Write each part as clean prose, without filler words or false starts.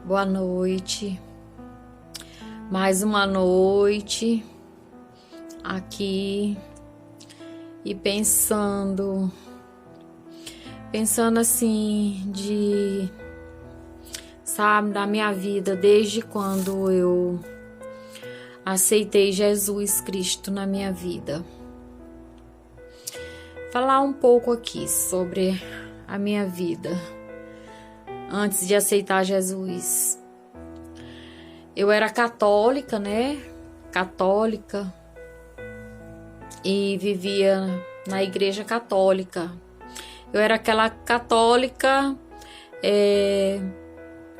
Boa noite. Mais uma noite aqui e pensando assim da minha vida desde quando eu aceitei Jesus Cristo na minha vida. Falar um pouco aqui sobre a minha vida antes de aceitar Jesus. Eu era católica, né? Católica e vivia na igreja católica. Eu era aquela católica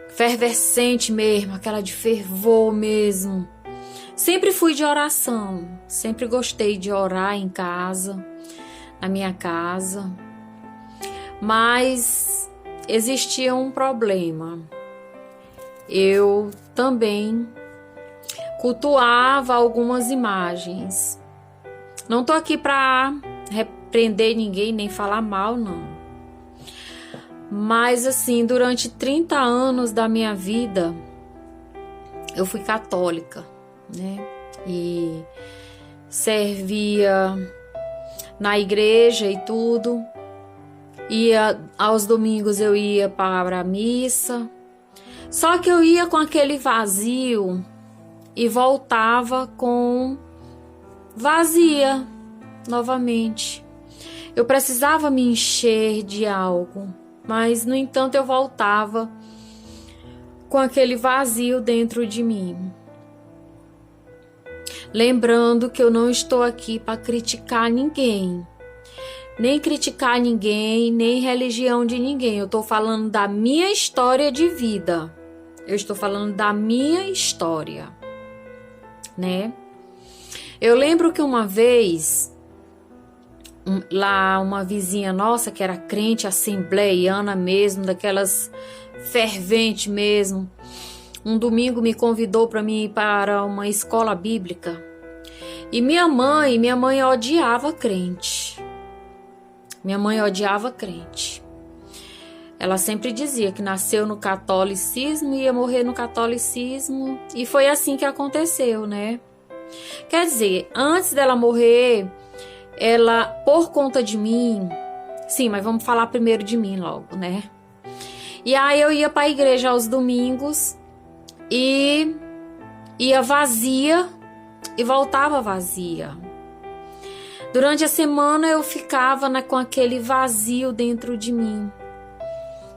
fervescente mesmo, aquela de fervor mesmo. Sempre fui de oração, sempre gostei de orar em casa, na minha casa. Mas existia um problema. Eu também cultuava algumas imagens. Não tô aqui para repreender ninguém, nem falar mal, não. Mas assim, durante 30 anos da minha vida, eu fui católica, né? E servia na igreja e tudo. Aos domingos eu ia para a missa. Só que eu ia com aquele vazio e voltava com vazia novamente. Eu precisava me encher de algo, mas no entanto eu voltava com aquele vazio dentro de mim. Lembrando que eu não estou aqui para criticar ninguém. Nem criticar ninguém, nem religião de ninguém. Eu estou falando da minha história de vida. Eu estou falando da minha história, né? Eu lembro que uma vez, lá uma vizinha nossa, que era crente assembleiana mesmo, daquelas fervente mesmo, um domingo me convidou para mim ir para uma escola bíblica. E minha mãe odiava crente. Minha mãe odiava crente. Ela sempre dizia que nasceu no catolicismo e ia morrer no catolicismo. E foi assim que aconteceu, né? Quer dizer, antes dela morrer, ela, por conta de mim... Sim, mas vamos falar primeiro de mim logo, né? E aí eu ia para a igreja aos domingos e ia vazia e voltava vazia. Durante a semana eu ficava com aquele vazio dentro de mim,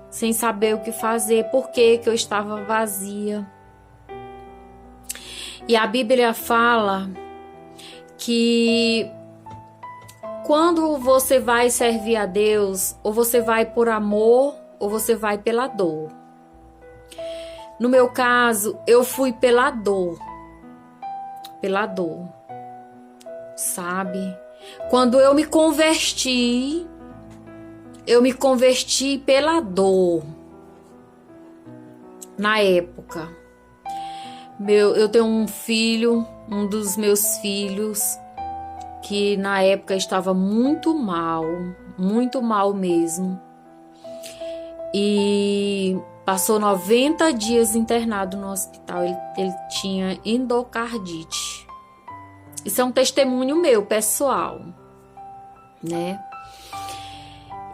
sem saber o que fazer, por que eu estava vazia. E a Bíblia fala que quando você vai servir a Deus, ou você vai por amor, ou você vai pela dor. No meu caso, eu fui pela dor, sabe? Quando eu me converti pela dor. Na época, eu tenho um filho, um dos meus filhos, que na época estava muito mal mesmo. E passou 90 dias internado no hospital. Ele tinha endocardite. Isso é um testemunho meu, pessoal, né?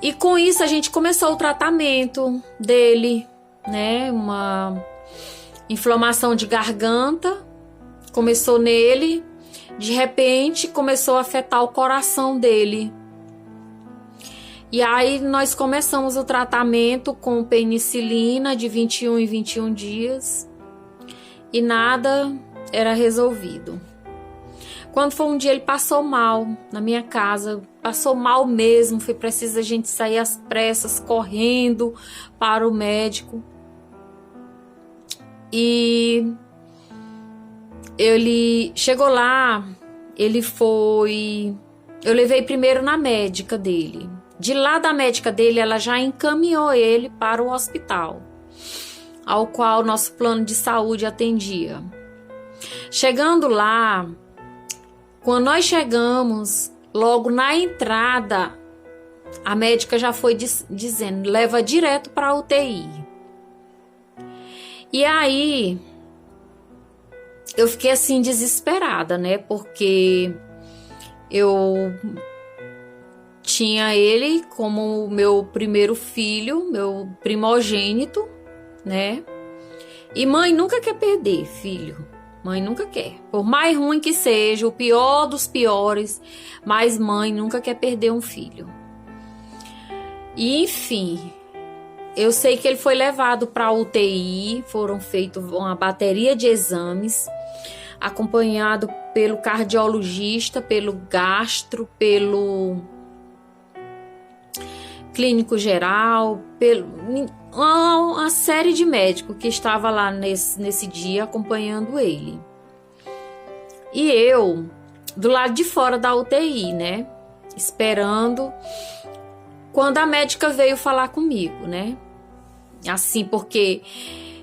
E com isso a gente começou o tratamento dele, né? Uma inflamação de garganta começou nele, de repente começou a afetar o coração dele. E aí nós começamos o tratamento com penicilina de 21 em 21 dias e nada era resolvido. Quando foi um dia, ele passou mal na minha casa, passou mal mesmo, foi preciso a gente sair às pressas, correndo para o médico. E ele chegou lá, eu levei primeiro na médica dele. De lá da médica dele, ela já encaminhou ele para o hospital, ao qual nosso plano de saúde atendia. Chegando lá, quando nós chegamos, logo na entrada, a médica já foi dizendo, leva direto para a UTI. E aí eu fiquei assim desesperada, né? Porque eu tinha ele como meu primeiro filho, meu primogênito, né? E mãe nunca quer perder filho. Mãe nunca quer. Por mais ruim que seja, o pior dos piores, mas mãe nunca quer perder um filho. E enfim, eu sei que ele foi levado para a UTI, foram feitos uma bateria de exames, acompanhado pelo cardiologista, pelo gastro, pelo clínico geral, pelo uma série de médicos que estava lá nesse dia acompanhando ele. E eu, do lado de fora da UTI, né? Esperando, quando a médica veio falar comigo, né? Assim, porque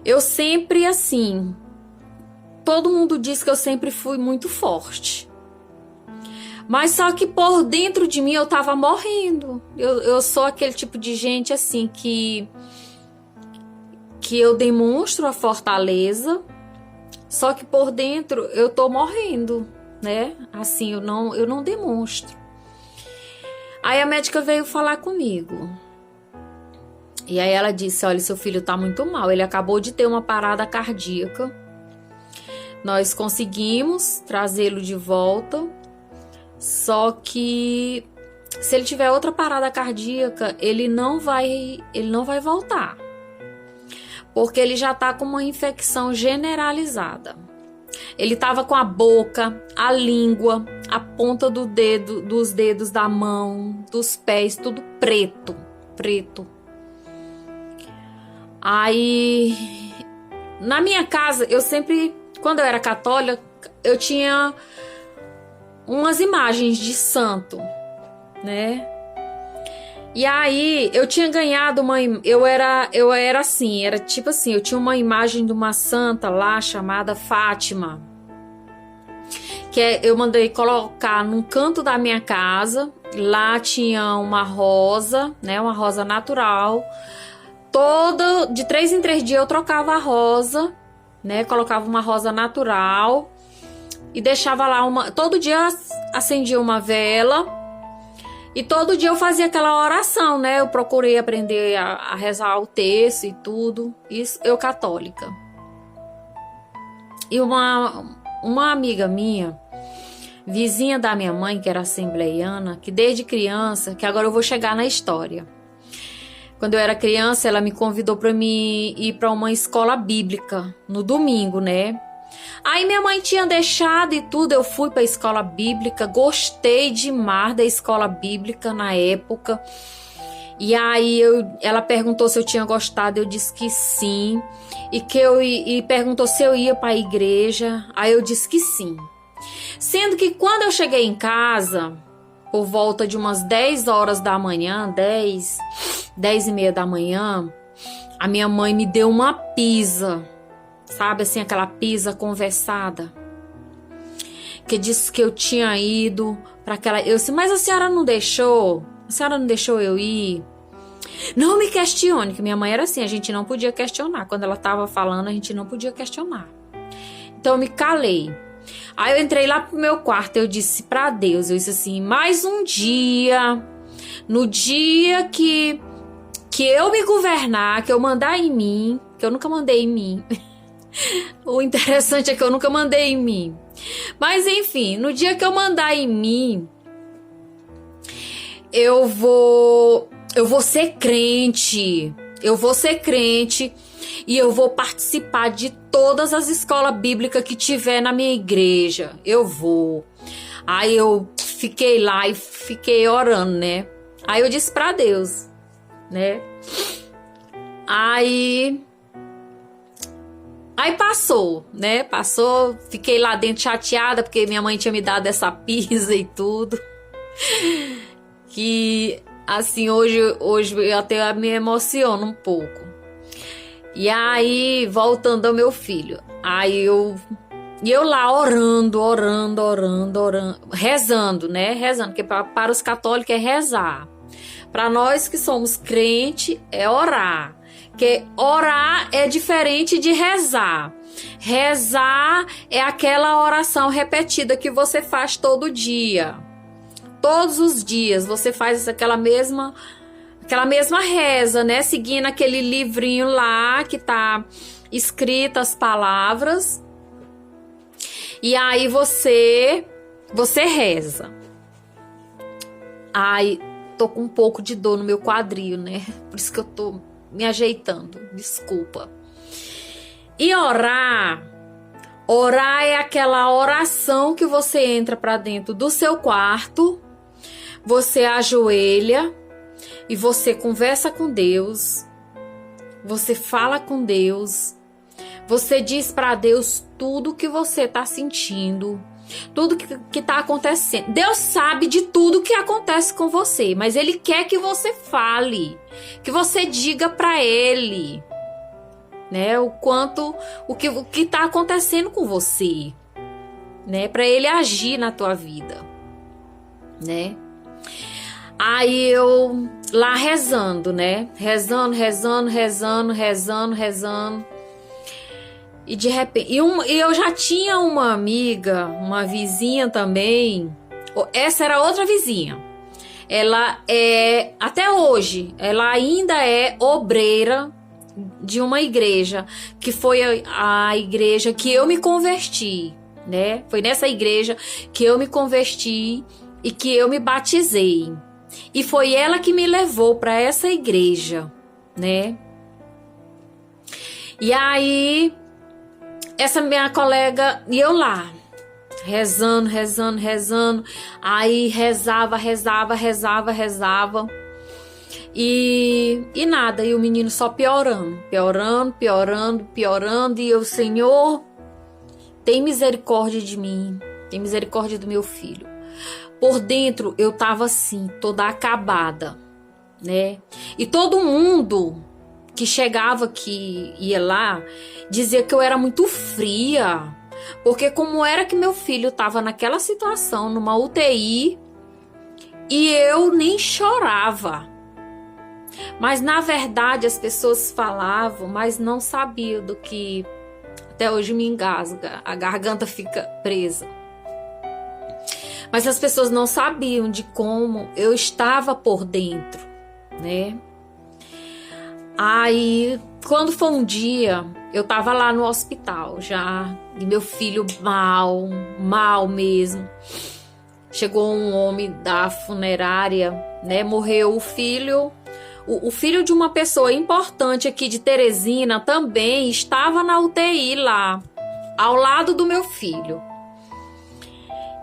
eu sempre assim, todo mundo diz que eu sempre fui muito forte. Mas só que por dentro de mim eu tava morrendo. Eu sou aquele tipo de gente assim que eu demonstro a fortaleza, só que por dentro eu tô morrendo, né? Assim, eu não demonstro. Aí a médica veio falar comigo. E aí ela disse: olha, seu filho tá muito mal, ele acabou de ter uma parada cardíaca. Nós conseguimos trazê-lo de volta, só que se ele tiver outra parada cardíaca, ele não vai voltar. Porque ele já tá com uma infecção generalizada. Ele tava com a boca, a língua, a ponta dos dedos da mão, dos pés, tudo preto. Aí, na minha casa, eu sempre, quando eu era católica, eu tinha umas imagens de santo, né? E aí, eu tinha ganhado eu era assim, era tipo assim, eu tinha uma imagem de uma santa lá chamada Fátima, eu mandei colocar num canto da minha casa. Lá tinha uma rosa, né, uma rosa natural. De 3 em 3 dias eu trocava a rosa, né, colocava uma rosa natural e deixava lá todo dia acendia uma vela. E todo dia eu fazia aquela oração, né? Eu procurei aprender a rezar o terço e tudo. Isso, eu católica. E uma amiga minha, vizinha da minha mãe, que era assembleiana, que desde criança, que agora eu vou chegar na história. Quando eu era criança, ela me convidou para mim ir para uma escola bíblica no domingo, né? Aí minha mãe tinha deixado e tudo, eu fui para a escola bíblica, gostei demais da escola bíblica na época. E aí ela perguntou se eu tinha gostado, eu disse que sim. E perguntou se eu ia para a igreja, aí eu disse que sim. Sendo que quando eu cheguei em casa, por volta de umas 10 horas da manhã, 10 e meia da manhã, a minha mãe me deu uma pizza. Sabe, assim, aquela pizza conversada. Que disse que eu tinha ido para aquela... Eu disse, mas a senhora não deixou? A senhora não deixou eu ir? Não me questione, que minha mãe era assim, a gente não podia questionar. Quando ela estava falando, a gente não podia questionar. Então eu me calei. Aí eu entrei lá pro meu quarto, eu disse para Deus, eu disse assim, mais um dia, no dia que eu me governar, que eu mandar em mim, que eu nunca mandei em mim... O interessante é que eu nunca mandei em mim. Mas enfim, no dia que eu mandar em mim, eu vou ser crente. Eu vou ser crente e eu vou participar de todas as escolas bíblicas que tiver na minha igreja. Eu vou. Aí eu fiquei lá e fiquei orando, né? Aí eu disse pra Deus, né? Aí passou, né? Passou, fiquei lá dentro chateada porque minha mãe tinha me dado essa pizza e tudo. Que assim, hoje eu até me emociono um pouco. E aí, voltando ao meu filho, aí eu lá orando, rezando, né? Rezando, porque para os católicos é rezar. Para nós que somos crentes, é orar. Que orar é diferente de rezar. Rezar é aquela oração repetida que você faz todo dia. Todos os dias você faz aquela mesma reza, né? Seguindo aquele livrinho lá que tá escrito as palavras. E aí você reza. Ai, tô com um pouco de dor no meu quadril, né? Por isso que eu tô me ajeitando. Desculpa. E orar é aquela oração que você entra para dentro do seu quarto, você ajoelha e você conversa com Deus, você fala com Deus, você diz para Deus tudo que você tá sentindo, tudo que tá acontecendo. Deus sabe de tudo que acontece com você, mas Ele quer que você fale, que você diga para Ele, né, o que tá acontecendo com você, né, para Ele agir na tua vida, né? Aí eu lá rezando, né, rezando. E de repente, eu já tinha uma amiga, uma vizinha também. Essa era outra vizinha. Ela é, até hoje, ela ainda é obreira de uma igreja, que foi a igreja que eu me converti, né? Foi nessa igreja que eu me converti e que eu me batizei. E foi ela que me levou para essa igreja, né? E aí, essa minha colega e eu lá, rezando. Aí rezava. E nada, e o menino só piorando. E eu, Senhor, tem misericórdia de mim, tem misericórdia do meu filho. Por dentro eu tava assim, toda acabada, né? E todo mundo que chegava, que ia lá, dizia que eu era muito fria, porque como era que meu filho estava naquela situação, numa UTI, e eu nem chorava. Mas na verdade as pessoas falavam, mas não sabiam do que até hoje me engasga, a garganta fica presa. Mas as pessoas não sabiam de como eu estava por dentro, né? Aí, quando foi um dia, eu tava lá no hospital já, e meu filho mal mesmo. Chegou um homem da funerária, né? Morreu o filho. O filho de uma pessoa importante aqui de Teresina também estava na UTI lá, ao lado do meu filho.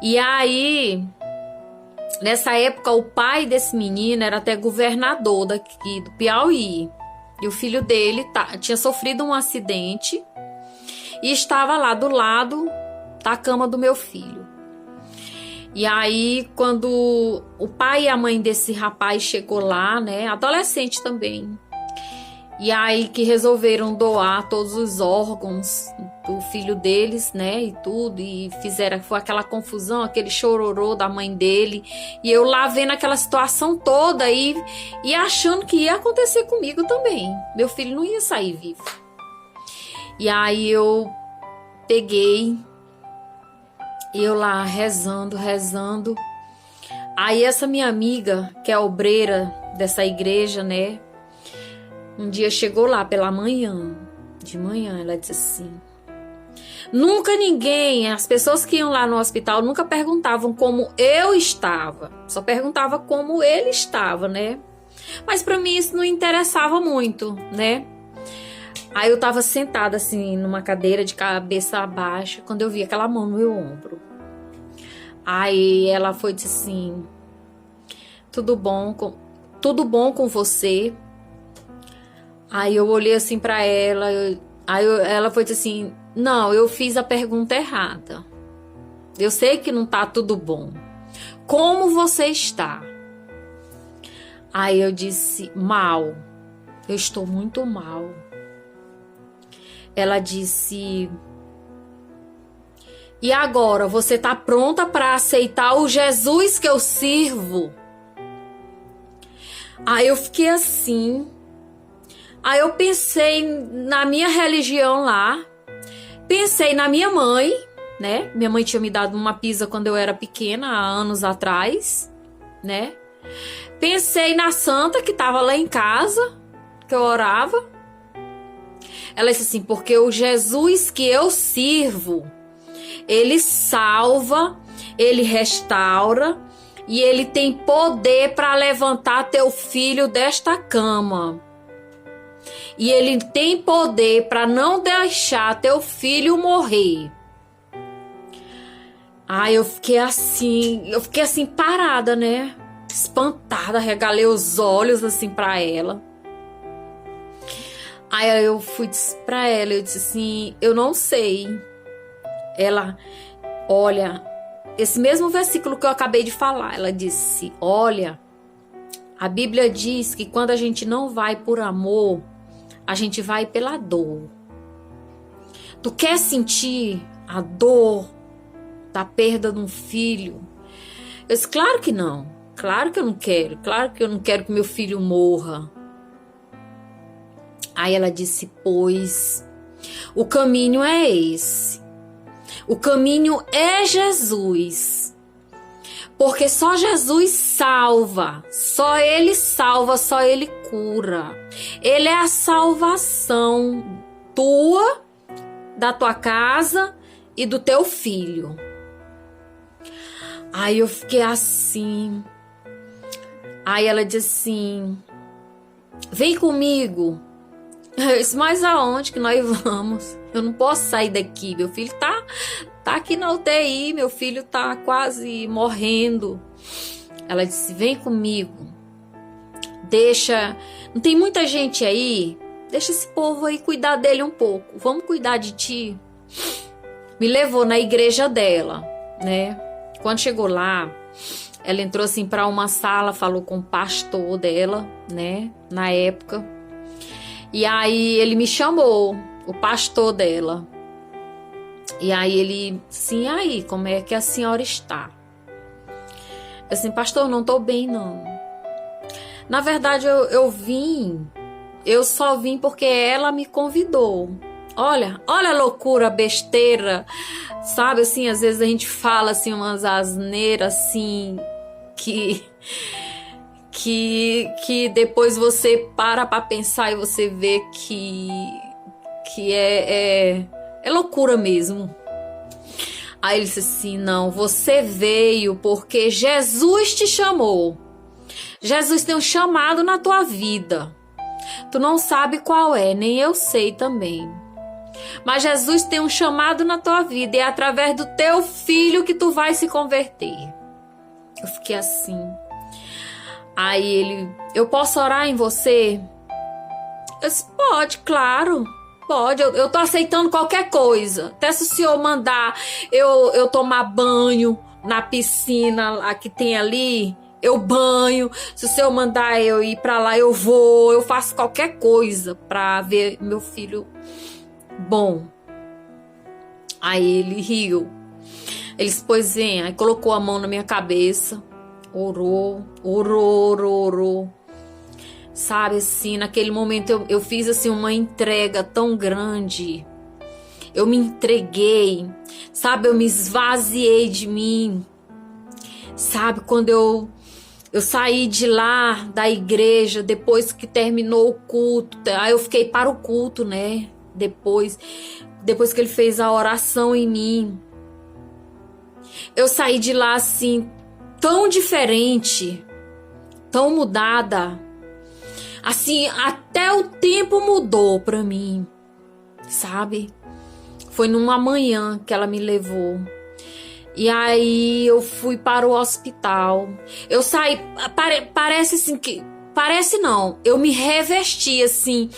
E aí, nessa época, o pai desse menino era até governador daqui do Piauí. E o filho dele tinha sofrido um acidente e estava lá do lado da cama do meu filho. E aí, quando o pai e a mãe desse rapaz chegou lá, né, adolescente também, e aí que resolveram doar todos os órgãos do filho deles, né, e tudo, e foi aquela confusão, aquele chororô da mãe dele, e eu lá vendo aquela situação toda e achando que ia acontecer comigo também, meu filho não ia sair vivo. E aí eu peguei, eu lá rezando, aí essa minha amiga, que é obreira dessa igreja, né, um dia chegou lá pela manhã, de manhã, ela disse assim, nunca ninguém, as pessoas que iam lá no hospital nunca perguntavam como eu estava, só perguntava como ele estava, né? Mas para mim isso não interessava muito, né? Aí eu tava sentada assim numa cadeira de cabeça baixa, quando eu vi aquela mão no meu ombro. Aí ela foi disse assim, tudo bom com você? Aí eu olhei assim pra ela, ela foi dizer assim, não, eu fiz a pergunta errada. Eu sei que não tá tudo bom. Como você está? Aí eu disse, mal. Eu estou muito mal. Ela disse, e agora, você tá pronta para aceitar o Jesus que eu sirvo? Aí eu fiquei assim. Aí eu pensei na minha religião lá, pensei na minha mãe, né? Minha mãe tinha me dado uma pizza quando eu era pequena, há anos atrás, né? Pensei na santa que estava lá em casa, que eu orava. Ela disse assim, porque o Jesus que eu sirvo, ele salva, ele restaura e ele tem poder para levantar teu filho desta cama. E ele tem poder para não deixar teu filho morrer. Aí eu fiquei assim parada, né? Espantada, regalei os olhos assim para ela. Aí eu fui pra ela, eu disse assim, eu não sei. Ela, olha, esse mesmo versículo que eu acabei de falar, ela disse, olha, a Bíblia diz que quando a gente não vai por amor, a gente vai pela dor. Tu quer sentir a dor da perda de um filho? Eu disse, claro que não, claro que eu não quero, claro que eu não quero que meu filho morra. Aí ela disse, pois, o caminho é esse. O caminho é Jesus. Porque só Jesus salva. Só Ele salva, só Ele cura. Ele é a salvação tua, da tua casa e do teu filho. Aí eu fiquei assim. Aí ela disse assim, vem comigo. Eu disse, mas aonde que nós vamos? Eu não posso sair daqui. Meu filho tá aqui na UTI. Meu filho tá quase morrendo. Ela disse, vem comigo. Deixa. Não tem muita gente aí? Deixa esse povo aí cuidar dele um pouco. Vamos cuidar de ti. Me levou na igreja dela, né? Quando chegou lá, ela entrou assim para uma sala, falou com o pastor dela, né? Na época. E aí ele me chamou, o pastor dela. E aí ele, assim, aí, como é que a senhora está? Eu assim, pastor, não tô bem, não. Na verdade, eu só vim porque ela me convidou. Olha a loucura, besteira, sabe, assim, às vezes a gente fala, assim, umas asneiras, assim, que depois você para pensar e você vê que é loucura mesmo. Aí ele disse assim, não, você veio porque Jesus te chamou. Jesus tem um chamado na tua vida. Tu não sabe qual é, nem eu sei também. Mas Jesus tem um chamado na tua vida e é através do teu filho que tu vai se converter. Eu fiquei assim. Aí ele, eu posso orar em você? Eu disse, pode, claro, pode. Eu tô aceitando qualquer coisa. Até se o senhor mandar eu tomar banho na piscina que tem ali, eu banho. Se o senhor mandar eu ir pra lá, eu vou. Eu faço qualquer coisa pra ver meu filho bom. Aí ele riu. Ele disse, pois vem. Aí colocou a mão na minha cabeça. Orou. Sabe, assim, naquele momento eu fiz assim uma entrega tão grande. Eu me entreguei, sabe, eu me esvaziei de mim. Sabe, quando eu saí de lá da igreja, depois que terminou o culto, aí eu fiquei para o culto, né? Depois que ele fez a oração em mim. Eu saí de lá assim, tão diferente, tão mudada. Assim, até o tempo mudou pra mim, sabe? Foi numa manhã que ela me levou. E aí eu fui para o hospital. Eu saí, parece assim que... Parece não, eu me revesti assim,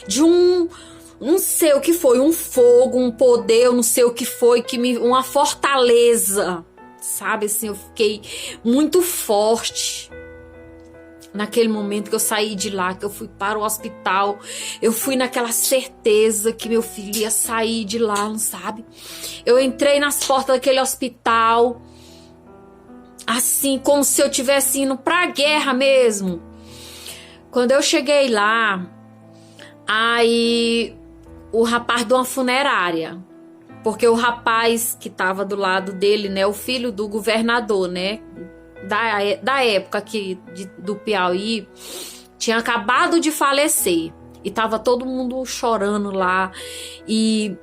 de não sei o que foi, um fogo, um poder, eu não sei o que foi, uma fortaleza. Sabe, assim, eu fiquei muito forte naquele momento que eu saí de lá, que eu fui para o hospital. Eu fui naquela certeza que meu filho ia sair de lá, não sabe? Eu entrei nas portas daquele hospital, assim, como se eu estivesse indo para a guerra mesmo. Quando eu cheguei lá, Aí o rapaz de uma funerária, porque o rapaz que estava do lado dele, né, o filho do governador, né, da época aqui do Piauí, tinha acabado de falecer. E tava todo mundo chorando lá. E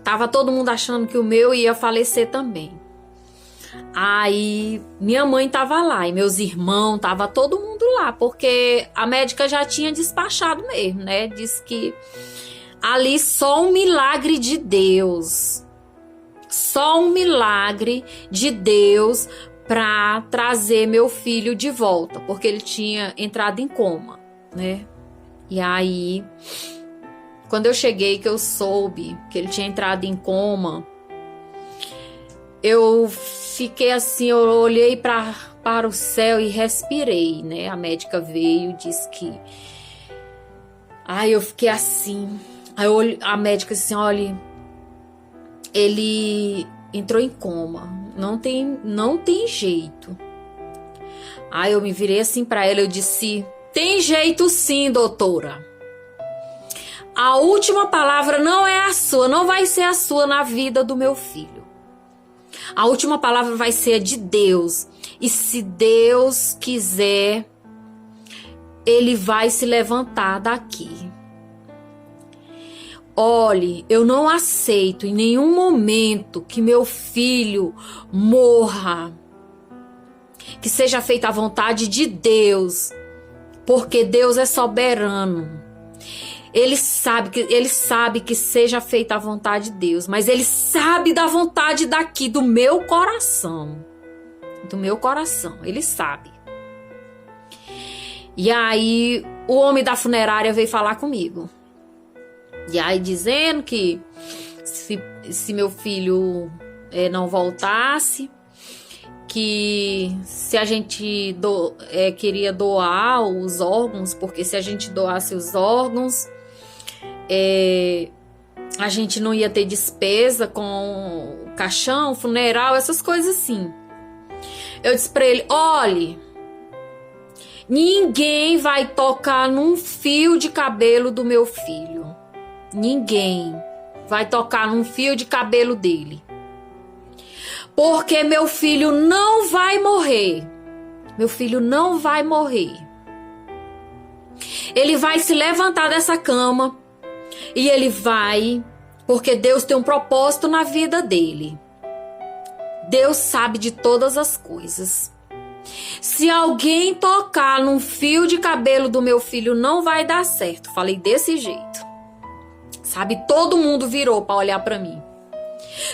tava todo mundo achando que o meu ia falecer também. Aí minha mãe tava lá e meus irmãos, tava todo mundo lá, porque a médica já tinha despachado mesmo, né? Disse que ali só um milagre de Deus. Só um milagre de Deus para trazer meu filho de volta, porque ele tinha entrado em coma, né? E aí, quando eu cheguei, que eu soube que ele tinha entrado em coma, eu fiquei assim, eu olhei para o céu e respirei, né? A médica veio e disse que... Aí eu fiquei assim, aí a médica disse assim, olha, ele entrou em coma, não tem jeito. Aí eu me virei assim para ela, eu disse... Tem jeito sim, doutora. A última palavra não é a sua, não vai ser a sua na vida do meu filho. A última palavra vai ser a de Deus. E se Deus quiser, ele vai se levantar daqui. Olhe, eu não aceito em nenhum momento que meu filho morra. Que seja feita a vontade de Deus. Porque Deus é soberano. Ele sabe que seja feita a vontade de Deus, mas ele sabe da vontade daqui, do meu coração. Do meu coração, ele sabe. E aí, o homem da funerária veio falar comigo. E aí, dizendo que se meu filho não voltasse, que se a gente queria doar os órgãos, porque se a gente doasse os órgãos, a gente não ia ter despesa com caixão, funeral, essas coisas assim. Eu disse pra ele, olhe, ninguém vai tocar num fio de cabelo do meu filho. Ninguém vai tocar num fio de cabelo dele. Porque meu filho não vai morrer. Meu filho não vai morrer. Ele vai se levantar dessa cama e ele vai, porque Deus tem um propósito na vida dele. Deus sabe de todas as coisas. Se alguém tocar num fio de cabelo do meu filho, não vai dar certo. Falei desse jeito. Sabe, todo mundo virou para olhar para mim.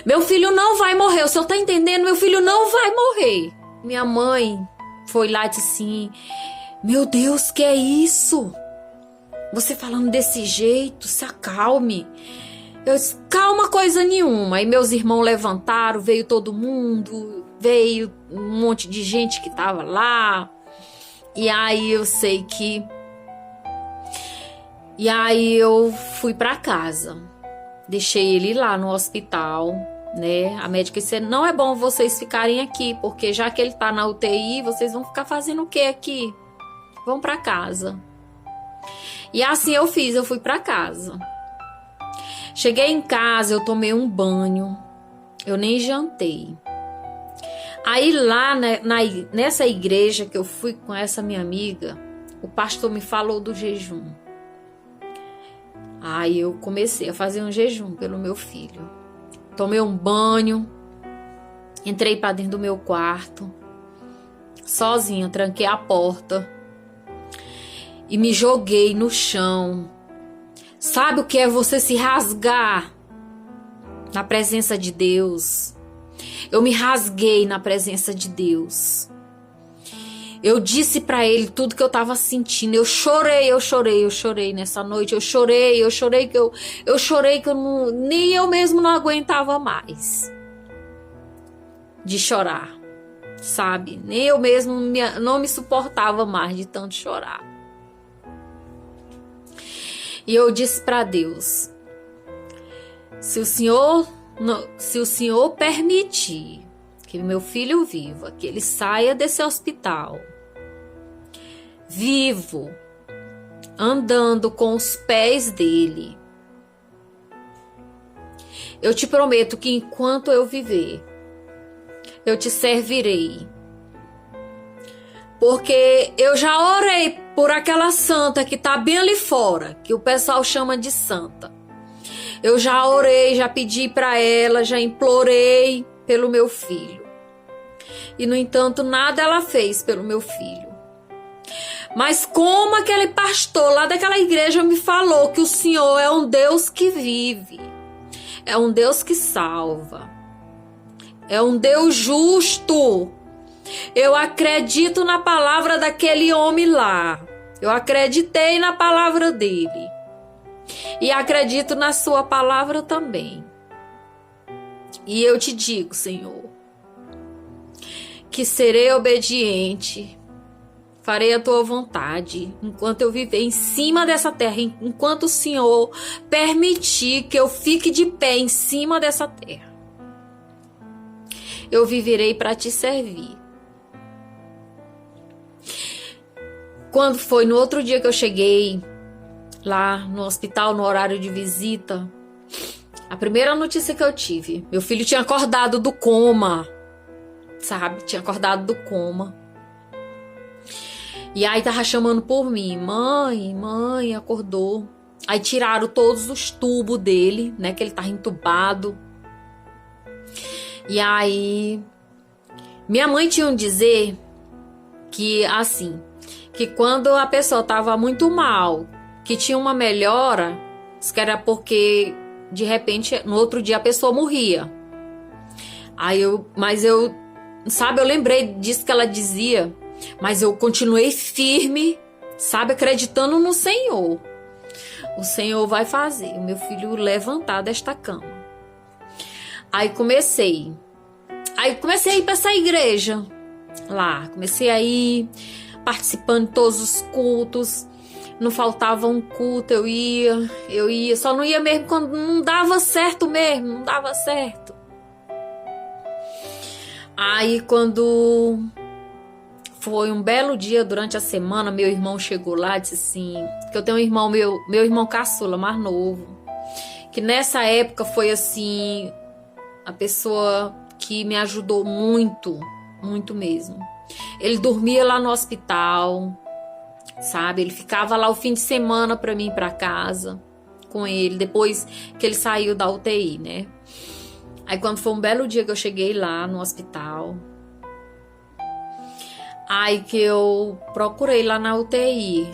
Meu filho não vai morrer, o senhor tá entendendo? Meu filho não vai morrer. Minha mãe foi lá e disse assim, meu Deus, que é isso? Você falando desse jeito, se acalme. Eu disse, calma coisa nenhuma. Aí meus irmãos levantaram, veio todo mundo, veio um monte de gente que tava lá. E aí eu sei que... E aí eu fui pra casa. Deixei ele lá no hospital, né? A médica disse, não é bom vocês ficarem aqui, porque já que ele tá na UTI, vocês vão ficar fazendo o que aqui? Vão pra casa. E assim eu fiz, eu fui pra casa. Cheguei em casa, eu tomei um banho, eu nem jantei. Aí lá nessa igreja que eu fui com essa minha amiga, o pastor me falou do jejum. Aí eu comecei a fazer um jejum pelo meu filho. Tomei um banho, entrei para dentro do meu quarto, sozinha, tranquei a porta e me joguei no chão. Sabe o que é você se rasgar na presença de Deus? Eu me rasguei na presença de Deus. Eu disse pra ele tudo que eu tava sentindo. Eu chorei nessa noite. Eu chorei que eu nem eu mesmo não aguentava mais de chorar, sabe? Nem eu mesmo não me suportava mais de tanto chorar. E eu disse pra Deus, se o Senhor permitir que meu filho viva, que ele saia desse hospital vivo, andando com os pés dele. Eu te prometo que enquanto eu viver, eu te servirei. Porque eu já orei por aquela santa que tá bem ali fora, que o pessoal chama de santa. Eu já orei, já pedi para ela, já implorei pelo meu filho. E, no entanto, nada ela fez pelo meu filho. Mas como aquele pastor lá daquela igreja me falou que o Senhor é um Deus que vive, é um Deus que salva, é um Deus justo. Eu acredito na palavra daquele homem lá. Eu acreditei na palavra dele. E acredito na sua palavra também. E eu te digo, Senhor, que serei obediente, farei a tua vontade, enquanto eu viver em cima dessa terra, enquanto o Senhor permitir que eu fique de pé em cima dessa terra. Eu viverei para te servir. Quando foi no outro dia que eu cheguei lá no hospital, no horário de visita, a primeira notícia que eu tive, meu filho tinha acordado do coma, sabe? Tinha acordado do coma. E aí tava chamando por mim, mãe, acordou. Aí tiraram todos os tubos dele, né? Que ele tava entubado. E aí, minha mãe tinha um dizer que, assim, que quando a pessoa tava muito mal, que tinha uma melhora, isso que era porque, de repente, no outro dia a pessoa morria. Mas eu lembrei disso que ela dizia, mas eu continuei firme, sabe, acreditando no Senhor. O Senhor vai fazer o meu filho levantar desta cama. Aí comecei a ir para essa igreja lá, comecei a ir participando de todos os cultos. Não faltava um culto, eu ia, só não ia mesmo quando não dava certo mesmo, não dava certo. Aí quando foi um belo dia durante a semana, meu irmão chegou lá e disse assim, que eu tenho um irmão, meu irmão caçula, mais novo, que nessa época foi assim, a pessoa que me ajudou muito, muito mesmo. Ele dormia lá no hospital, sabe? Ele ficava lá o fim de semana para mim ir para casa com ele, depois que ele saiu da UTI, né? Aí quando foi um belo dia que eu cheguei lá no hospital, aí que eu procurei lá na UTI,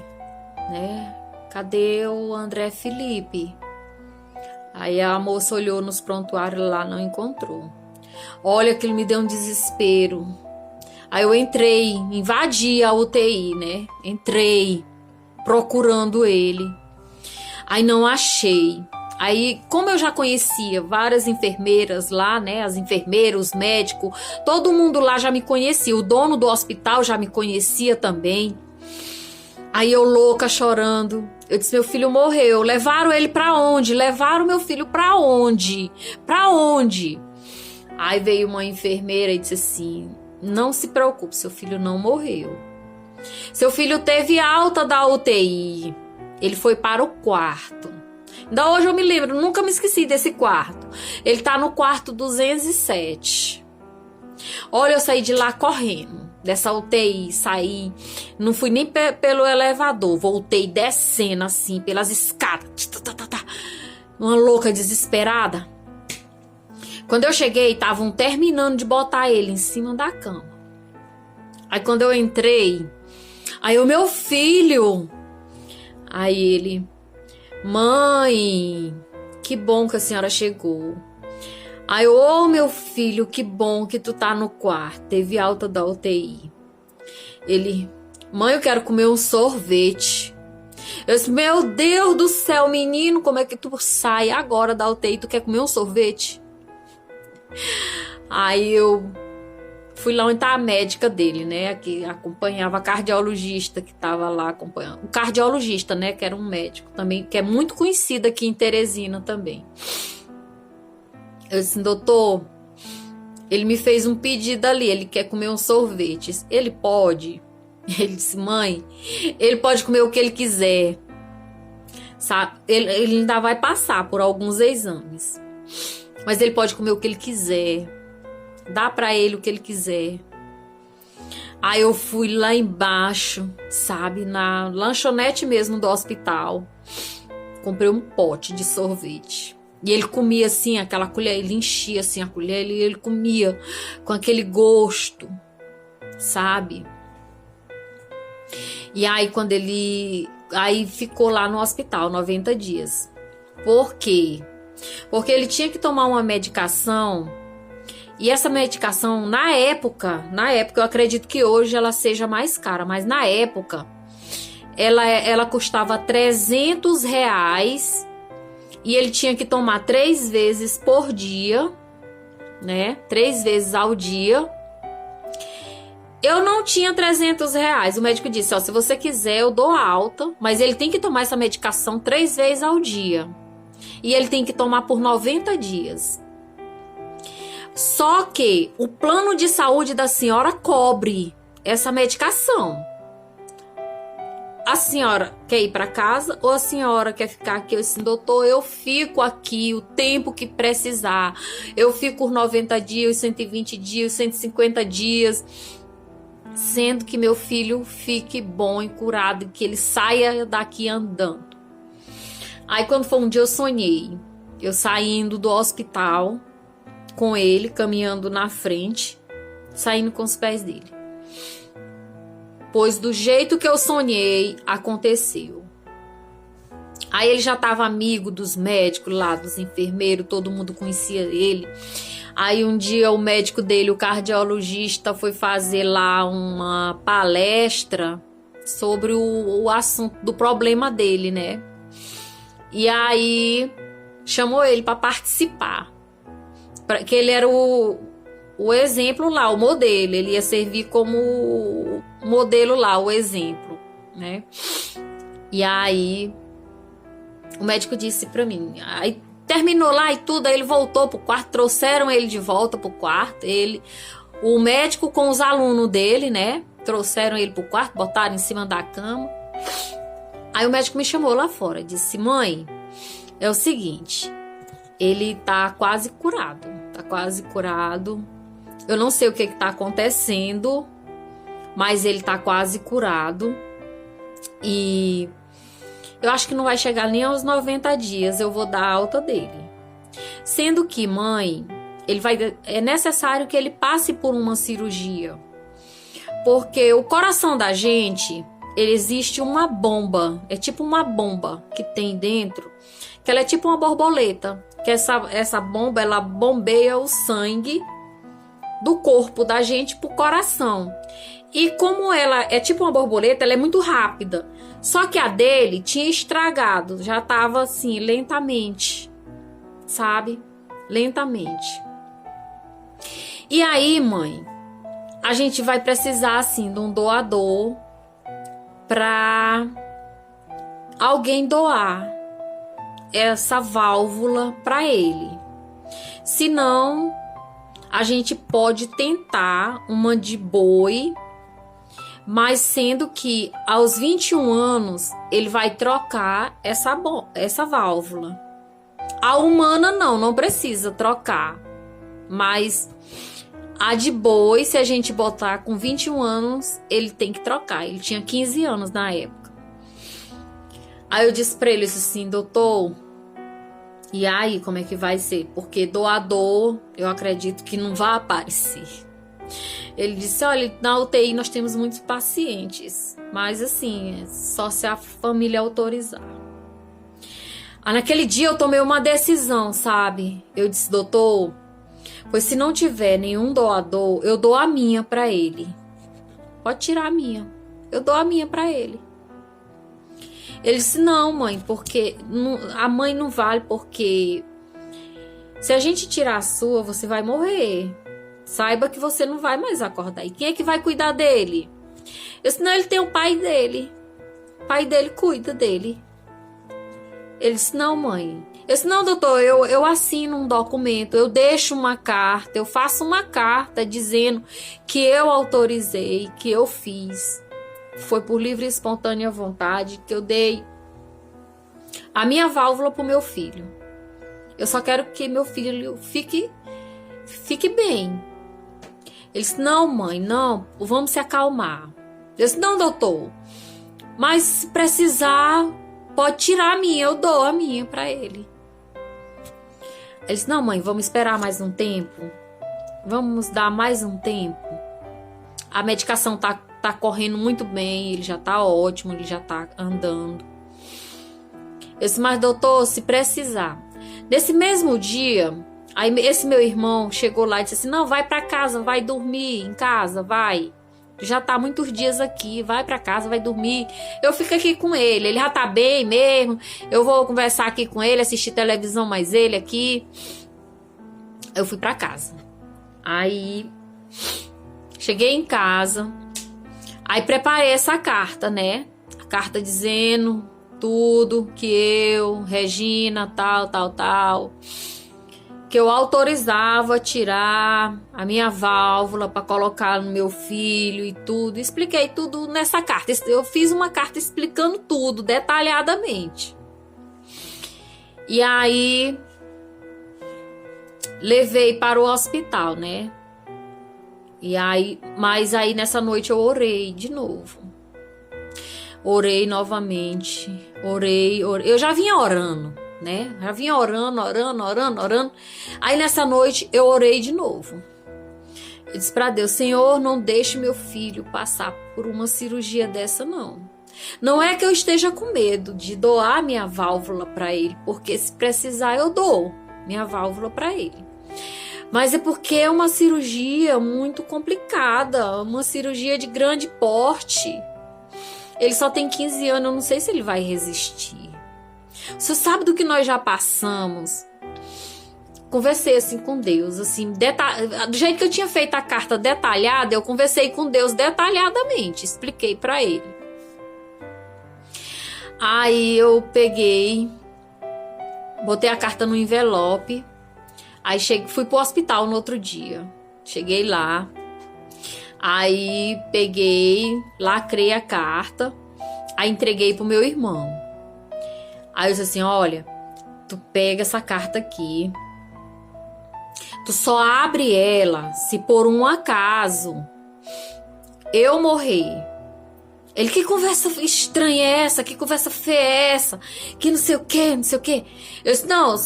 né? Cadê o André Felipe? Aí a moça olhou nos prontuários lá, não encontrou. Olha, aquilo me deu um desespero. Aí eu entrei, invadi a UTI, né? Entrei procurando ele. Aí não achei. Aí, como eu já conhecia várias enfermeiras lá, né? As enfermeiras, os médicos, todo mundo lá já me conhecia. O dono do hospital já me conhecia também. Aí eu louca, chorando. Eu disse, meu filho morreu. Levaram ele pra onde? Levaram meu filho pra onde? Pra onde? Aí veio uma enfermeira e disse assim, não se preocupe, seu filho não morreu. Seu filho teve alta da UTI. Ele foi para o quarto. Ainda hoje eu me lembro, nunca me esqueci desse quarto. Ele tá no quarto 207. Olha, eu saí de lá correndo, dessa UTI, saí. Não fui nem pelo elevador, voltei descendo assim, pelas escadas. Uma louca desesperada. Quando eu cheguei, estavam terminando de botar ele em cima da cama. Aí quando eu entrei, aí o meu filho, aí ele, mãe, que bom que a senhora chegou. Aí, ô meu filho, que bom que tu tá no quarto, teve alta da UTI. Ele, mãe, eu quero comer um sorvete. Eu disse, meu Deus do céu, menino, como é que tu sai agora da UTI, tu quer comer um sorvete? Aí eu fui lá onde tá a médica dele, né, que acompanhava a cardiologista que tava lá acompanhando. O cardiologista, né, que era um médico também, que é muito conhecido aqui em Teresina também. Eu disse, doutor, ele me fez um pedido ali, ele quer comer um sorvete. Ele pode? Ele disse, mãe, ele pode comer o que ele quiser. sabe? Ele ainda vai passar por alguns exames, mas ele pode comer o que ele quiser, dá pra ele o que ele quiser. Aí eu fui lá embaixo, sabe, na lanchonete mesmo do hospital, comprei um pote de sorvete. E ele comia assim, aquela colher, ele enchia assim a colher, ele comia com aquele gosto, sabe? E aí quando aí ficou lá no hospital 90 dias. Por quê? Porque ele tinha que tomar uma medicação. E essa medicação, na época, eu acredito que hoje ela seja mais cara, mas na época, ela custava R$300 e ele tinha que tomar 3 vezes por dia, né? 3 vezes ao dia. Eu não tinha R$300. O médico disse, ó, se você quiser eu dou alta, mas ele tem que tomar essa medicação 3 vezes ao dia. E ele tem que tomar por 90 dias. Só que o plano de saúde da senhora cobre essa medicação. A senhora quer ir para casa ou a senhora quer ficar aqui? Eu disse, doutor, eu fico aqui o tempo que precisar. Eu fico os 90 dias, 120 dias, 150 dias, sendo que meu filho fique bom e curado e que ele saia daqui andando. Aí quando foi um dia eu sonhei, eu saindo do hospital com ele, caminhando na frente, saindo com os pés dele. Pois do jeito que eu sonhei, aconteceu. Aí ele já estava amigo dos médicos lá, dos enfermeiros, todo mundo conhecia ele. Aí um dia o médico dele, o cardiologista, foi fazer lá uma palestra sobre o assunto do problema dele, né? E aí chamou ele para participar. Que ele era o exemplo lá, o modelo. Ele ia servir como modelo lá, o exemplo, né? E aí o médico disse pra mim, aí terminou lá e tudo, aí ele voltou pro quarto, trouxeram ele de volta pro quarto, o médico com os alunos dele, né? Trouxeram ele pro quarto, botaram em cima da cama. Aí o médico me chamou lá fora, disse, mãe, é o seguinte, ele tá quase curado, eu não sei o que tá acontecendo, mas ele tá quase curado e eu acho que não vai chegar nem aos 90 dias, eu vou dar alta dele. Sendo que, mãe, é necessário que ele passe por uma cirurgia, porque o coração da gente, ele existe uma bomba, é tipo uma bomba que tem dentro, que ela é tipo uma borboleta, que essa bomba, ela bombeia o sangue do corpo da gente pro coração. E como ela é tipo uma borboleta, ela é muito rápida. Só que a dele tinha estragado, já tava assim, lentamente, sabe? Lentamente. E aí, mãe, a gente vai precisar, assim, de um doador pra alguém doar essa válvula para ele. Senão, a gente pode tentar uma de boi, mas sendo que aos 21 anos ele vai trocar essa válvula. A humana não precisa trocar, mas a de boi, se a gente botar com 21 anos, ele tem que trocar. Ele tinha 15 anos na época. Aí eu disse pra ele assim, doutor, e aí como é que vai ser? Porque doador, eu acredito que não vai aparecer. Ele disse, olha, na UTI nós temos muitos pacientes, mas assim, só se a família autorizar. Aí naquele dia eu tomei uma decisão, sabe? Eu disse, doutor, pois se não tiver nenhum doador, eu dou a minha pra ele. Pode tirar a minha. Eu dou a minha pra ele. Ele disse, não, mãe, porque a mãe não vale, porque se a gente tirar a sua, você vai morrer. Saiba que você não vai mais acordar. E quem é que vai cuidar dele? Eu disse, não, ele tem o pai dele. O pai dele cuida dele. Ele disse, não, mãe. Eu disse, não, doutor, eu assino um documento, eu deixo uma carta, eu faço uma carta dizendo que eu autorizei, que eu fiz. Foi por livre e espontânea vontade que eu dei a minha válvula pro meu filho. Eu só quero que meu filho fique bem. Ele disse, não, mãe, não, vamos se acalmar. Eu disse, não, doutor, mas se precisar, pode tirar a minha, eu dou a minha pra ele. Ele disse, não, mãe, vamos esperar mais um tempo. Vamos dar mais um tempo. A medicação tá correndo muito bem, ele já tá ótimo, ele já tá andando. Eu disse, mas doutor, se precisar. Nesse mesmo dia, aí esse meu irmão chegou lá e disse assim, não, vai pra casa, vai dormir em casa, vai. Já tá muitos dias aqui, vai pra casa, vai dormir. Eu fico aqui com ele já tá bem mesmo. Eu vou conversar aqui com ele, assistir televisão mais ele aqui. Eu fui pra casa. Aí, cheguei em casa. Aí preparei essa carta, né? A carta dizendo tudo que eu, Regina, tal, que eu autorizava tirar a minha válvula para colocar no meu filho e tudo. Expliquei tudo nessa carta. Eu fiz uma carta explicando tudo detalhadamente. E aí levei para o hospital, né? Mas aí nessa noite eu orei de novo. Orei novamente. Orei. Eu já vinha orando, né? Já vinha orando. Aí nessa noite eu orei de novo. Eu disse para Deus, Senhor, não deixe meu filho passar por uma cirurgia dessa, não. Não é que eu esteja com medo de doar minha válvula para ele, porque se precisar eu dou minha válvula para ele. Mas é porque é uma cirurgia muito complicada, uma cirurgia de grande porte. Ele só tem 15 anos, eu não sei se ele vai resistir. Você sabe do que nós já passamos? Conversei assim com Deus, assim, do jeito que eu tinha feito a carta detalhada, eu conversei com Deus detalhadamente, expliquei para ele. Aí eu peguei, botei a carta no envelope. Aí fui pro hospital no outro dia. Cheguei lá. Aí peguei, lacrei a carta. Aí entreguei pro meu irmão. Aí eu disse assim, olha, tu pega essa carta aqui. Tu só abre ela se por um acaso eu morrer. Ele, que conversa estranha é essa? Que conversa feia é essa? Que não sei o que, não sei o que. Eu disse, não,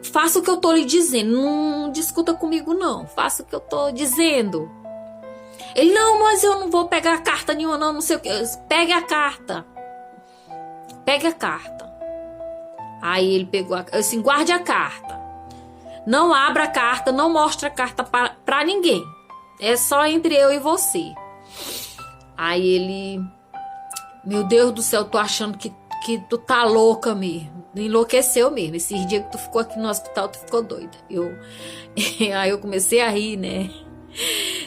faça o que eu tô lhe dizendo. Não discuta comigo, não. Faça o que eu tô dizendo. Ele, não, mas eu não vou pegar carta nenhuma, não sei o que. Eu disse, pegue a carta. Pegue a carta. Aí ele pegou eu disse, guarde a carta. Não abra a carta, não mostre a carta pra ninguém. É só entre eu e você. Aí ele, meu Deus do céu, tô achando que tu tá louca mesmo. Enlouqueceu mesmo. Esses dias que tu ficou aqui no hospital, tu ficou doida. Aí eu comecei a rir, né?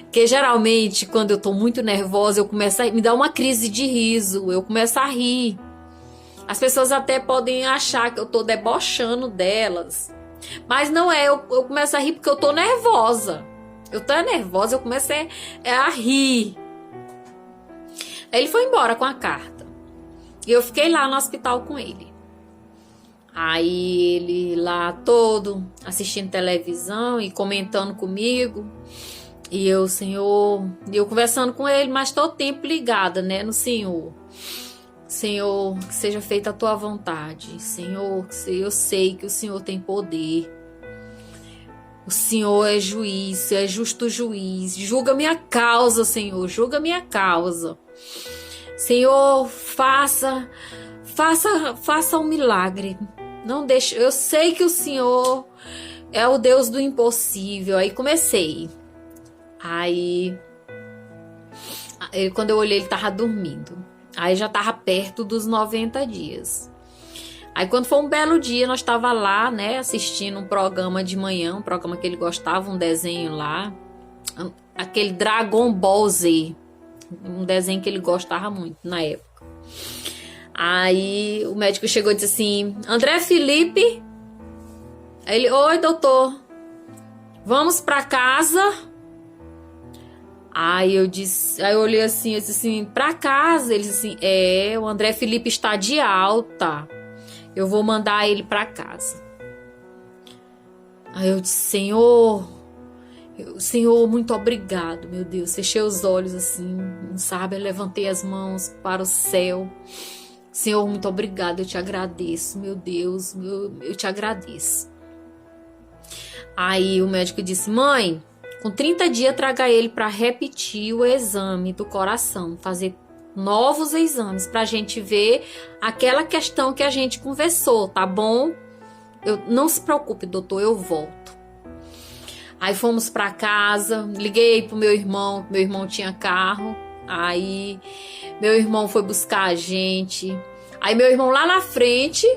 Porque geralmente, quando eu tô muito nervosa, eu começo me dá uma crise de riso. Eu começo a rir. As pessoas até podem achar que eu tô debochando delas. Mas não é, eu começo a rir porque eu tô nervosa. Eu tô nervosa, eu começo a rir. Aí ele foi embora com a carta. E eu fiquei lá no hospital com ele. Aí ele lá todo assistindo televisão e comentando comigo. E eu, Senhor, eu conversando com ele, mas todo tempo ligada, né, no Senhor. Senhor, que seja feita a tua vontade. Senhor, eu sei que o Senhor tem poder. O Senhor é juiz, é justo juiz. Julga minha causa, Senhor, julga minha causa. Senhor, faça um milagre. Não deixe, eu sei que o Senhor é o Deus do impossível. Aí comecei. Aí, quando eu olhei, ele tava dormindo. Aí já tava perto dos 90 dias. Aí quando foi um belo dia, nós tava lá, né, assistindo um programa de manhã, um programa que ele gostava, um desenho lá, aquele Dragon Ball Z, um desenho que ele gostava muito na época. Aí o médico chegou e disse assim, André Felipe. Aí ele, oi doutor, vamos pra casa? Aí eu olhei assim, eu disse assim, pra casa? Ele disse assim, o André Felipe está de alta. eu vou mandar ele para casa. Aí eu disse, Senhor, muito obrigado, meu Deus. Fechei os olhos assim, sabe? Eu levantei as mãos para o céu. Senhor, muito obrigado, eu te agradeço, meu Deus, eu te agradeço. Aí o médico disse, mãe, com 30 dias traga ele para repetir o exame do coração, fazer novos exames para a gente ver aquela questão que a gente conversou, tá bom? Não se preocupe, doutor, eu volto. Aí fomos para casa, liguei pro meu irmão tinha carro. Aí meu irmão foi buscar a gente. Aí meu irmão lá na frente,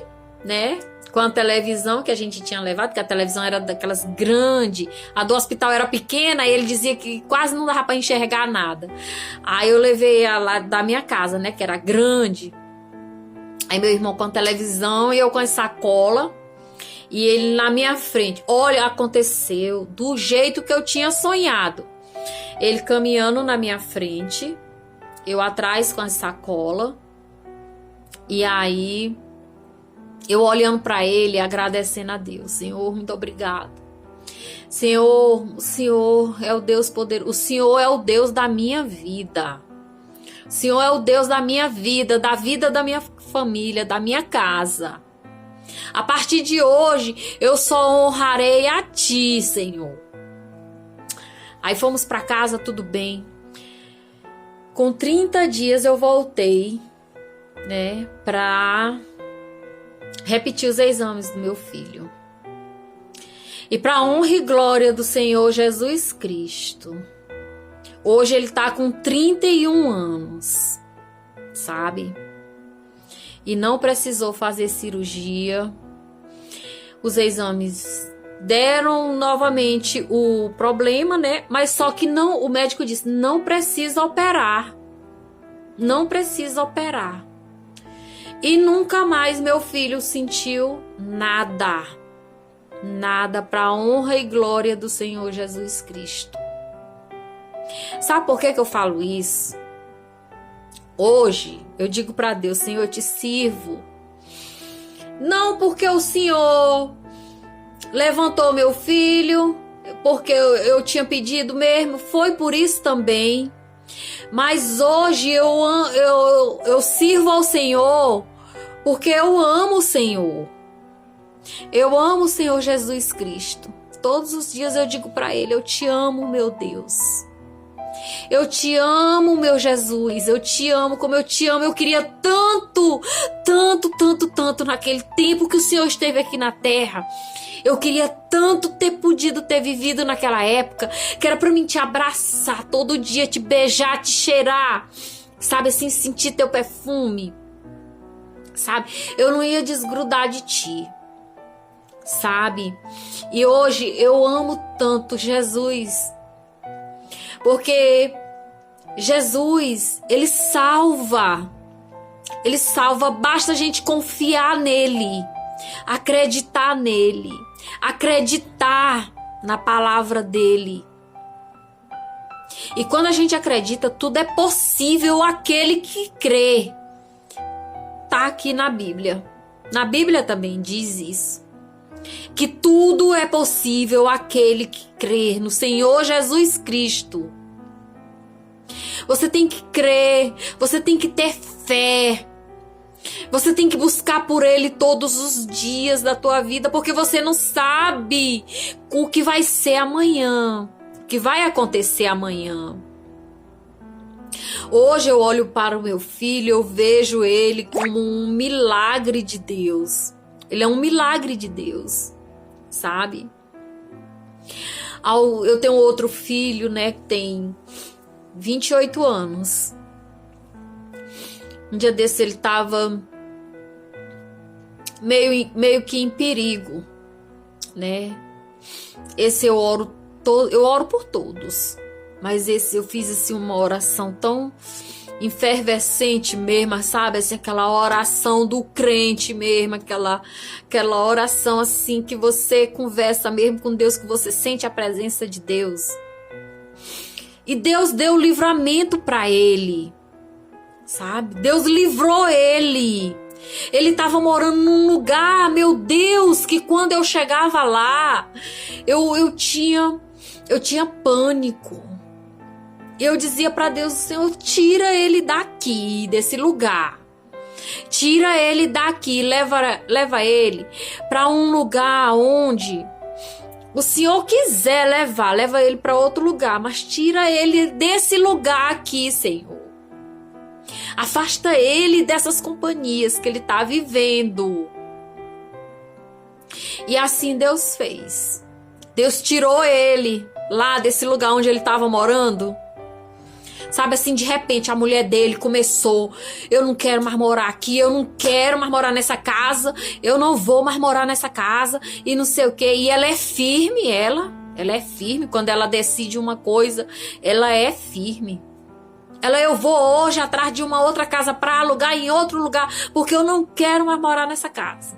né, com a televisão que a gente tinha levado, que a televisão era daquelas grandes, a do hospital era pequena, e ele dizia que quase não dava para enxergar nada. Aí eu levei a lá da minha casa, né, que era grande. Aí meu irmão com a televisão e eu com a sacola. E ele na minha frente. Olha, aconteceu do jeito que eu tinha sonhado. Ele caminhando na minha frente, eu atrás com a sacola. E aí, eu olhando para ele, agradecendo a Deus. Senhor, muito obrigado. Senhor, o Senhor é o Deus poderoso. O Senhor é o Deus da minha vida. O Senhor é o Deus da minha vida da minha família, da minha casa. A partir de hoje, eu só honrarei a ti, Senhor. Aí fomos para casa, tudo bem. Com 30 dias eu voltei, né, para repetir os exames do meu filho. E para honra e glória do Senhor Jesus Cristo, hoje ele tá com 31 anos, sabe? E não precisou fazer cirurgia. Os exames deram novamente o problema, né? Mas só que não, o médico disse, não precisa operar. Não precisa operar. E nunca mais meu filho sentiu nada. Nada, para a honra e glória do Senhor Jesus Cristo. Sabe por que eu falo isso? Hoje eu digo para Deus, Senhor, eu te sirvo. Não porque o Senhor levantou meu filho, porque eu tinha pedido mesmo, foi por isso também. Mas hoje eu sirvo ao Senhor porque eu amo o Senhor. Eu amo o Senhor Jesus Cristo. Todos os dias eu digo para Ele, eu te amo, meu Deus. Eu te amo, meu Jesus, eu te amo como eu te amo. Eu queria tanto naquele tempo que o Senhor esteve aqui na terra. Eu queria tanto ter podido ter vivido naquela época, que era pra mim te abraçar todo dia, te beijar, te cheirar, sabe, assim, sentir teu perfume, sabe? Eu não ia desgrudar de ti, sabe? E hoje eu amo tanto Jesus, porque Jesus, Ele salva, basta a gente confiar nele, acreditar nele, acreditar na palavra dele. E quando a gente acredita, tudo é possível àquele que crê. Tá aqui na Bíblia. Na Bíblia também diz isso. Que tudo é possível àquele que crê no Senhor Jesus Cristo. Você tem que crer, você tem que ter fé. Você tem que buscar por Ele todos os dias da tua vida, porque você não sabe o que vai ser amanhã, o que vai acontecer amanhã. Hoje eu olho para o meu filho, eu vejo ele como um milagre de Deus. Ele é um milagre de Deus, sabe? Eu tenho outro filho, né, que tem 28 anos. Um dia desse ele estava meio que em perigo, né? Esse eu oro por todos, mas esse eu fiz assim uma oração tão efervescente mesmo, sabe? Assim, aquela oração do crente mesmo, aquela oração assim que você conversa mesmo com Deus, que você sente a presença de Deus. E Deus deu livramento para ele. Sabe? Deus livrou ele. Ele estava morando num lugar, meu Deus, que quando eu chegava lá, eu tinha pânico. Eu dizia para Deus: Senhor, tira ele daqui, desse lugar. Tira ele daqui, leva ele para um lugar onde o Senhor quiser levar, leva ele para outro lugar, mas tira ele desse lugar aqui, Senhor. Afasta ele dessas companhias que ele está vivendo. E assim Deus fez. Deus tirou ele lá desse lugar onde ele estava morando. Sabe assim, de repente a mulher dele começou: eu não quero mais morar aqui, eu não quero mais morar nessa casa, eu não vou mais morar nessa casa e não sei o que. E ela é firme, ela é firme. Quando ela decide uma coisa, ela é firme. Eu vou hoje atrás de uma outra casa para alugar em outro lugar, porque eu não quero mais morar nessa casa.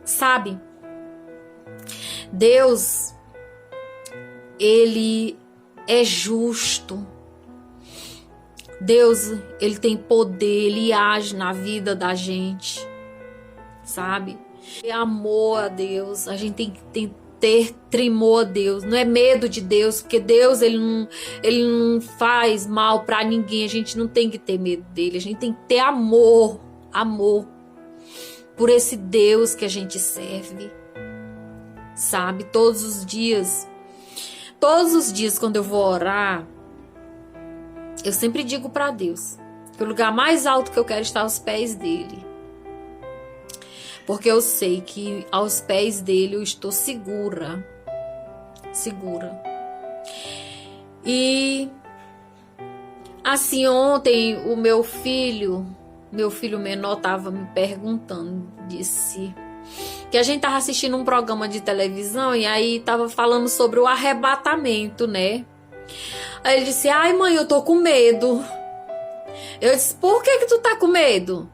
Sabe? Deus, Ele é justo. Deus, Ele tem poder, Ele age na vida da gente. Sabe? É amor a Deus. A gente tem que ter tremor a Deus, não é medo de Deus, porque Deus ele não faz mal para ninguém. A gente não tem que ter medo dele, a gente tem que ter amor por esse Deus que a gente serve, sabe? Todos os dias quando eu vou orar, eu sempre digo para Deus que o lugar mais alto que eu quero estar aos pés dele. Porque eu sei que aos pés dele eu estou segura. E assim, ontem o meu filho menor estava me perguntando, disse que a gente estava assistindo um programa de televisão e aí estava falando sobre o arrebatamento, né? Aí ele disse: ai mãe, eu tô com medo. Eu disse: por que tu tá com medo?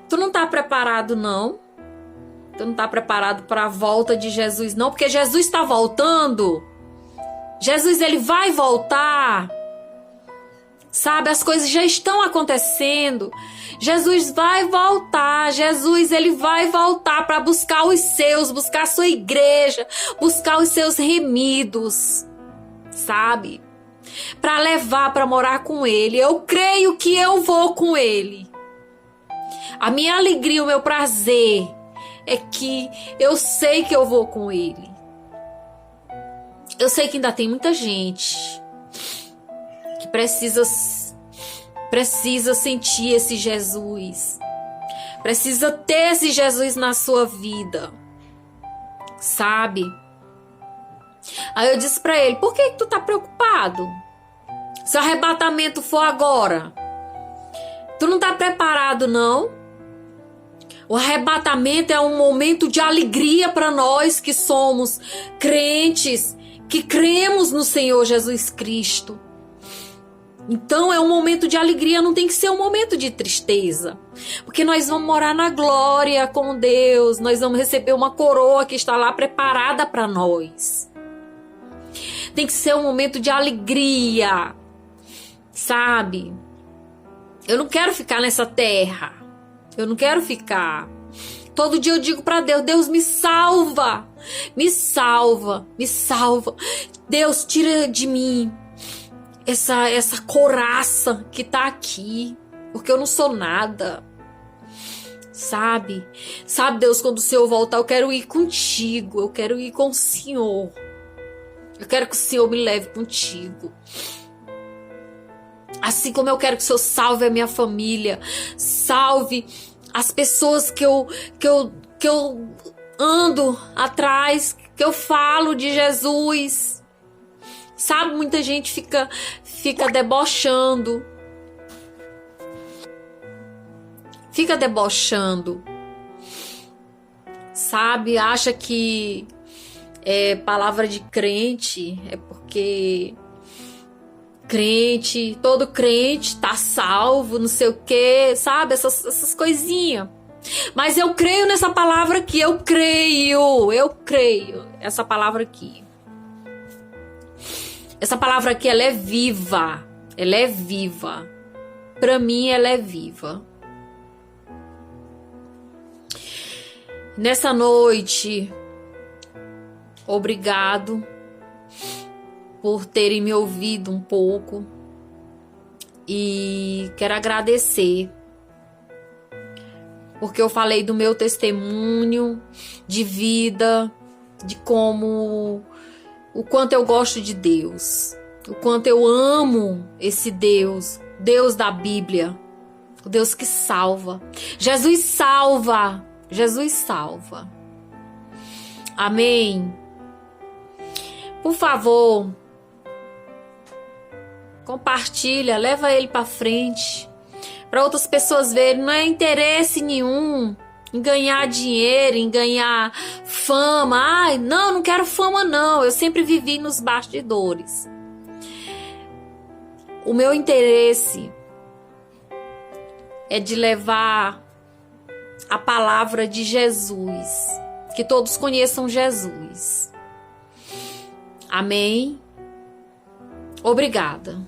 Tu não tá preparado não? Tu não está preparado para a volta de Jesus, não? Porque Jesus está voltando. Jesus, ele vai voltar. Sabe, as coisas já estão acontecendo. Jesus vai voltar. Jesus, ele vai voltar para buscar os seus, buscar a sua igreja, buscar os seus remidos. Sabe? Para levar, para morar com ele. Eu creio que eu vou com ele. A minha alegria, o meu prazer é que eu sei que eu vou com ele. Eu sei que ainda tem muita gente que precisa sentir esse Jesus. Precisa ter esse Jesus na sua vida. Sabe? Aí eu disse pra ele: por que tu tá preocupado? Se o arrebatamento for agora, tu não tá preparado não? O arrebatamento é um momento de alegria para nós que somos crentes, que cremos no Senhor Jesus Cristo. Então é um momento de alegria, não tem que ser um momento de tristeza. Porque nós vamos morar na glória com Deus, nós vamos receber uma coroa que está lá preparada para nós. Tem que ser um momento de alegria, sabe? Eu não quero ficar nessa terra. Eu não quero ficar. Todo dia eu digo para Deus: Deus, me salva. Me salva. Me salva. Deus, tira de mim essa couraça que tá aqui. Porque eu não sou nada. Sabe? Sabe, Deus, quando o Senhor voltar, eu quero ir contigo. Eu quero ir com o Senhor. Eu quero que o Senhor me leve contigo. Assim como eu quero que o Senhor salve a minha família, salve as pessoas que eu ando atrás, que eu falo de Jesus. Sabe, muita gente fica debochando. Fica debochando. Sabe, acha que é palavra de crente, é porque crente, todo crente tá salvo, não sei o que, sabe? Essas coisinhas. Mas eu creio nessa palavra aqui, eu creio. Essa palavra aqui. Essa palavra aqui, ela é viva. Para mim ela é viva. Nessa noite, obrigado por terem me ouvido um pouco e quero agradecer porque eu falei do meu testemunho de vida, de como, o quanto eu gosto de Deus, o quanto eu amo esse Deus, Deus da Bíblia, o Deus que salva. Jesus salva, Jesus salva. Amém. Por favor, compartilha, leva ele para frente, para outras pessoas verem. Não é interesse nenhum em ganhar dinheiro, em ganhar fama. Ai, não quero fama não. Eu sempre vivi nos bastidores. O meu interesse é de levar a palavra de Jesus, que todos conheçam Jesus. Amém? Obrigada.